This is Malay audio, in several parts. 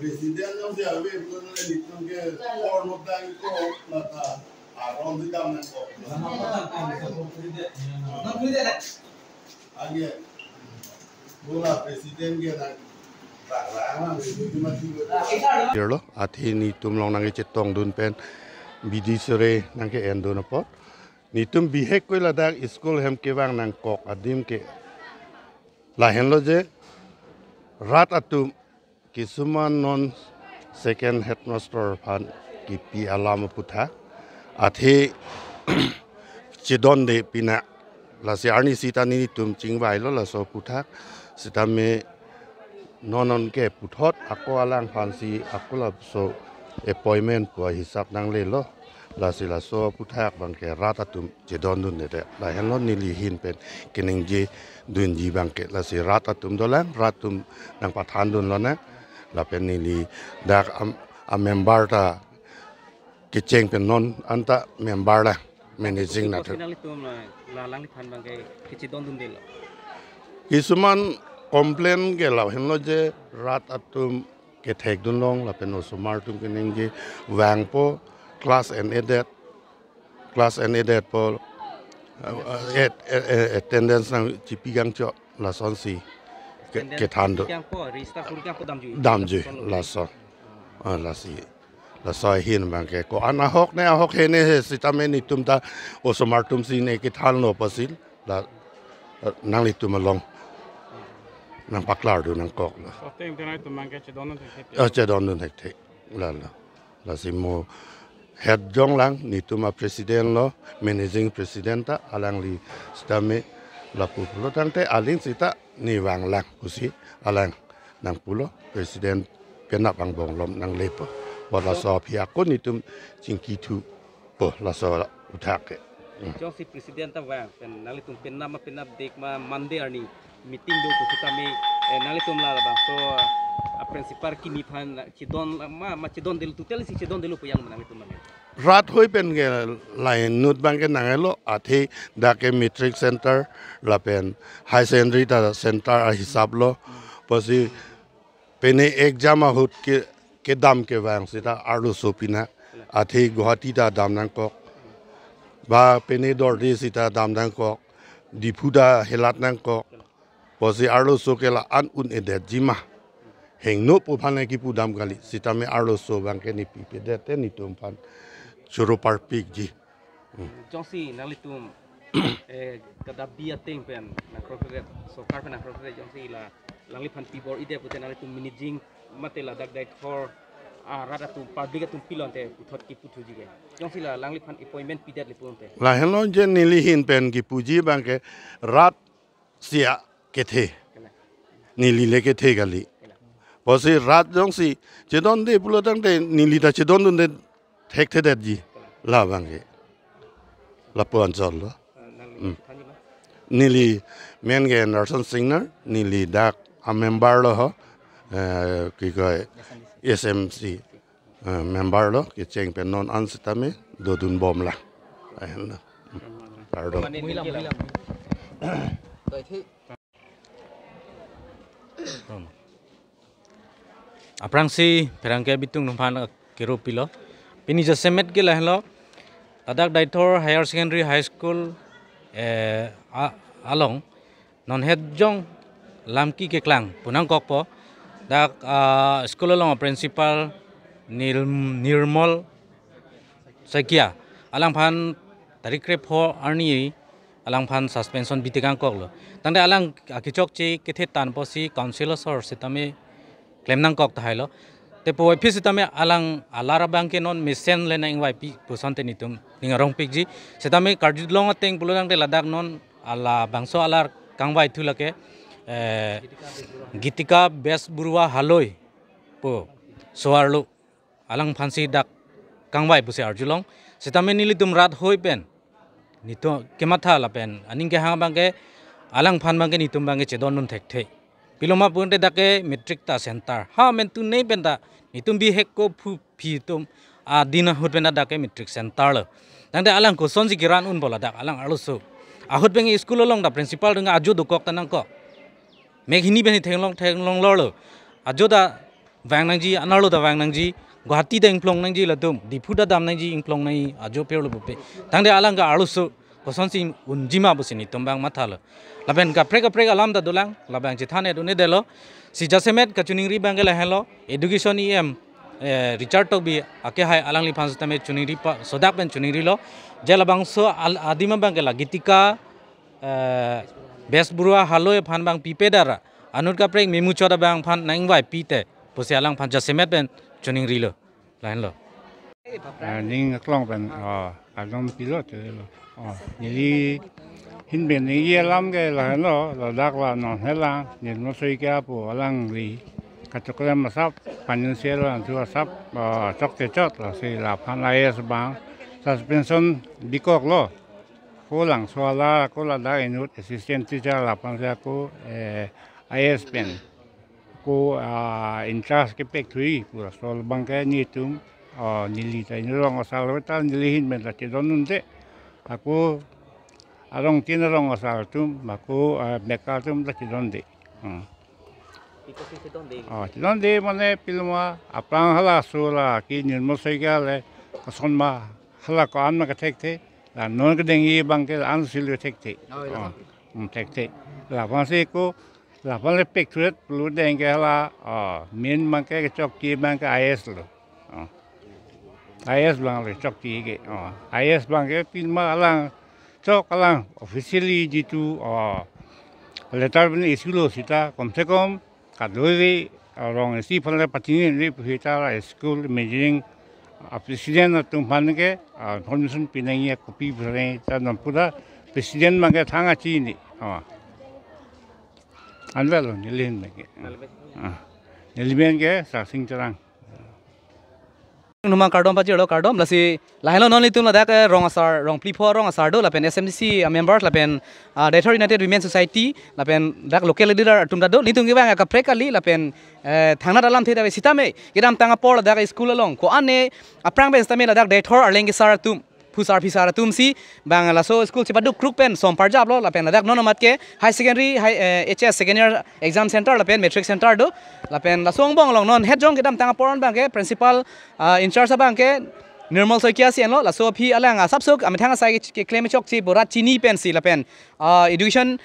presiden yang dia web tu ni ke orang muda itu mata orang di dalam itu. Aja, bola presiden ke nak barang itu macam. Kira ati ni tumlong nangi Chedondun pen bidi sore nangi endo na pot. Ni tum bihek ko ladak school hem ke wang nang kok adim ke lahen lo je rat atum kisuman non second headmaster pan kipi alam putha ati Chedondun pina la si arni sita ni tum chingwai lo la so putha sita me non ke puthot ako alang fansi ako la so appointment ko hisap nang le lo la si la so puthak bang ke rata tum Chedondun ne la hen lo ni li hin pen kining ji dun ji bang ke la si rata tum dolang ratum nang pathan dun lo na la pen ni li dak a member ta ke cheng pen non anta member la managing na la lang li phan bang ke Chedondun de lo kisuman complain ke la hen lo je rat atum ke thek dun long la pen osumar tum kining ji wang po class and added po attendance nang jipigang cho la son si ke thando damju la so la si la so hin bang ke ko ana hok ne hok he ne sitamen ni tumta osomar tum si ne ke thal no pasil la nang li tum long nang paklar du nang kok la so tem tenai tum mang ke Chedondun thekthe la si mo head jong lang ni tuma presiden lo managing presidenta alang li stame la pulo tante aling sita ni wang lang pusi alang nang pulo presiden pena bang bong lom nang lepo wala so pia ko ni tum cingki tu po la so uthake jong si presidenta wang pen nali tum penna ma penap dek ma mande arni meeting do kita me nali tum la bang so principal kini phan Chedondun del tutel si Chedondun lu puyang manang itu manang rat hoi pen ge lain nut bang ke nangelo athi da ke metric center la pen high secondary ta center a hisab lo posi pene exam hut ke dam ke wang sita arlu sopina athi Guwahati ta dam nang ko ba pene dor di sita dam nang ko dipuda helat nang ko posi arlu sokela an un edet jima heng no po phane ki pudam kali sitame arlo so bang ke ni pipe dete ni tum phan churu parpik ji jongsi nali tum kada bia teng pen na corporate so car pen na corporate jongsi la langli phan tibor ide puten nali tum managing matela dak Deithor rada tum public tum pilon te puthot ki puthu ji ge jongsi la langli phan appointment pidet li punte la hello je nili hin pen ki puji bang ke rat sia ke the nili le ke the gali posi rat jong si Chedondun de pulo tang de nili ta Chedondun de thekthe de ji la bang ke la pon chol lo nili men ge Narson singer nili dak a member lo ho ki ko SMC member lo ki cheng pen non an sitame do dun bom la pardon aprang si perangke bitung numpan kero pilo pini je semet ge lahlo adak Deithor Higher Secondary High School along non head jong lamki ke klang punang kokpo dak school along principal nirmol sakia alang phan tarik re pho arni alang phan suspension bitikang koklo tangde alang akichok chi kethe tan posi councilor sor sitame claim nang kok thailo te po office tame alang alara bank ke non mesen le na ingwai pi pusante nitum ningarong pikji setame kardilong ateng pulang de ladak non ala bangso alar kangwai thulake Gitika Bezbura haloi po soarlu alang phansi dak kangwai puse arjulong setame nilitum rat hoi pen nito kematha la pen aning ke hang bangke alang phan bangke nitum bangke Chedondun thekthe piloma punte dake metric ta center ha men tu nei benda nitum bi hek ko phi tum adina hut benda dake metric center lo tangde alang ko sonji kiran un bola dak alang aluso ahut beng school long da principal dengan ajo dokok tanang ko meghini beni thenglong lolo ajo da vang nang ji analu da vang nang ji Guwahati da ingplong nang ji latum dipuda dam nang ji ingplong nai ajo perlu bupe tangde alang ga alusu koson si unjima busini tumbang mathala laben ka preka alam da dulang labang jithane dune delo si jasemet ka chuning ri bangela hello education em Richard tok bi ake hai alang li phans tame chuning ri pa sodak ben chuning ri lo jelabang so adima bangela Gitika Bezbura haloi aphan bang pipedara anut ka prek memu choda bang phan nang vai pite pusi alang phan jasemet ben chuning ri lo lain lo ning klong ben adom pilot lo nili hin ben ni ye lam ge la lo la dak la non hela ni no soi ka po alang ri ka chokla ma sap panin se lo an tu sap chok te chot la se la phan IS bang suspension bikok lo ko lang so la ko la da inut assistant teacher la phan sa ko IS pen ko in charge ke pek thui pura sol bang ka ni tum nili ta ni rong asal ta nili hin ben la Chedondun te aku arong tinarong asal tum aku bekal tum la Chedondun Chedondun mane pilma apang hala sula ki nirmal soigale kasonma hala ko anma ka thekthe la non ka dengi bangke an sil thekthe thekthe la panse ko la pan le pek thret lu deng ke hala min bangke ke chok ki bangke IS lo IS bang le chok ki ke IS bangke pilma alang chok alang officially jitu letar ben isulo sita komse kom kadoi rong si phala patini ni phita school imaging president tumpan ke permission pinai kopi bhare ta nampura president mangke thanga chi ni anvelo nilin ke nilben ke sa sing charang Numa kardom paji lo kardom lasi lahelo non litum ladak rong asar rong plipo rong asar do lapen SMC members lapen Deithor United Women Society lapen dak local leader tum do litum gibang ka prekali lapen thangna dalam the da sitame gidam tanga por dak school along ko ane aprang ben stame ladak Deithor arlengi sar tum pusar pisara tum si bang laso school chipadu kruk pen som parjab lo lapen ladak nonomat ke high secondary HS second year exam center lapen metric center do lapen lasong bong long non head jong gidam tanga poron bang ke principal in charge bang ke Nirmal Soikia si lo laso phi alang sapsuk amithanga sai ke claim chok chi borat chini pen si lapen education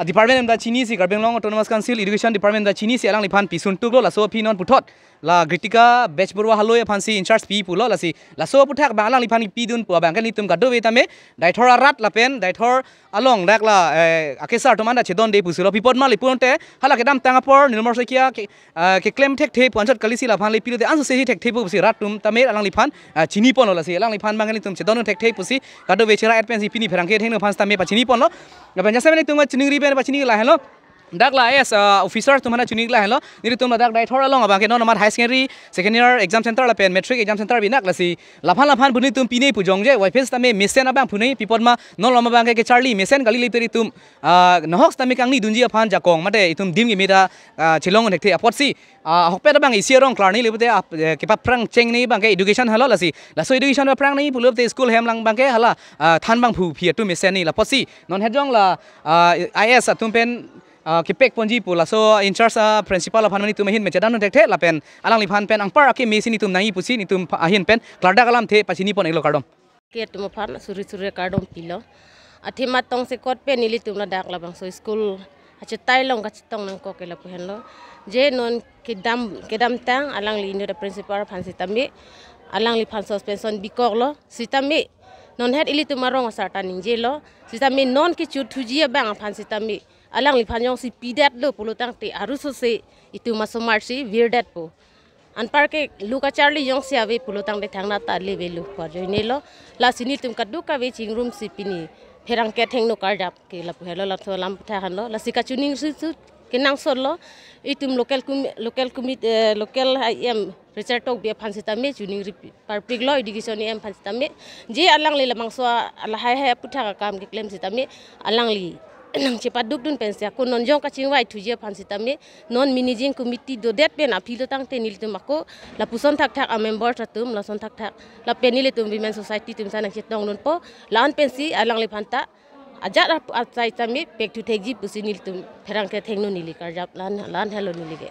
department da chini si Garbeng Long Autonomous Council education department da chini si alang liphan pisun tu lo laso phi non puthot la Gitika Bezbura haloi aphan si in charge pi pulo lasi laso puthak ba alang liphan pi dun pu bang kan nitum gado vetame Deithor arat lapen Deithor along dak la akesar to manda Chedondun de pusulo pipot ma lipunte hala kedam tangapor Nirmal Soikia ke claim thekthe panchat kalisi la phan lipilu de ansu se thekthe pu si ratum tame alang liphan chini pon lo lasi alang liphan bang kan nitum Chedondun thekthe pusi gado vechera at pen si pini pherang ke theng no phan tame pa chini pon lo ban jasa tunga chuning riben ba chini la hello dak la es officer tumana chuning la hello niri tum dak Deithor along abang ke no mat high secondary second year exam center la pen metric exam center binak lasi laphan buni tum pine pujong je wifes tame mesen abang punai pipot ma no lama bang ke Charlie mesen gali leperi tum nohox tame kangni dunji aphan jakong mate itum dim gi meda chilong nekte apot si hokpe bang isierong klar ni lebute ke pa prang cheng ni bang ke education hello lasi laso education ba prang ni pulop te school hem lang bang ke hala than bang phu phia tu mesen ni la posi non hejong la IS atum pen kipek ponji pula so in charge principal aphan mani tum hin me Chedondun thekthe lapen alang liphan pen angpar ake mesini tum nai pusi ni tum ahin pen klarda kalam the pachini pon elo kardom ke tum phan suri kardom pilo athima tong se kot pe nili tum la dak la bang so school ache tai long ka chitong nang ko ke la pen lo je non kedam tang alang li ni principal phan sitami alang li phan suspension bikok lo sitami non head ili tum marong asarta ninje lo sitami non ki chu thuji bang phan sitami alang li phan yong si pidat lo pulutang te aruso se itu masomar si virdat po anpar ke luka Charlie yong si ave pulutang de thangna ta leve lu por joine lo la sini tum kadu ka ve ching room si pini pherang ke theng no kardap ke la phelo la tholam tha khan lo la sika chuning su ke nang sol lo itum local im Richard tok bia phan sitame chuning parpik lo education em phan sitame je alang li lamang so ala hai putha ka kam ke claim sitame alang li nang cepat duk dun pensia ko non jong ka chingwai thuje phan sitame non managing committee do det pen apilo tang te nil tum ako la puson thak a member tatum la son thak la penile tum women society tum sanang Chedondun po la an pensi alang le phanta Ajak atai tami pek tu thekji pusi nil tum perang ke thengno nili karjap lan hello nili ke.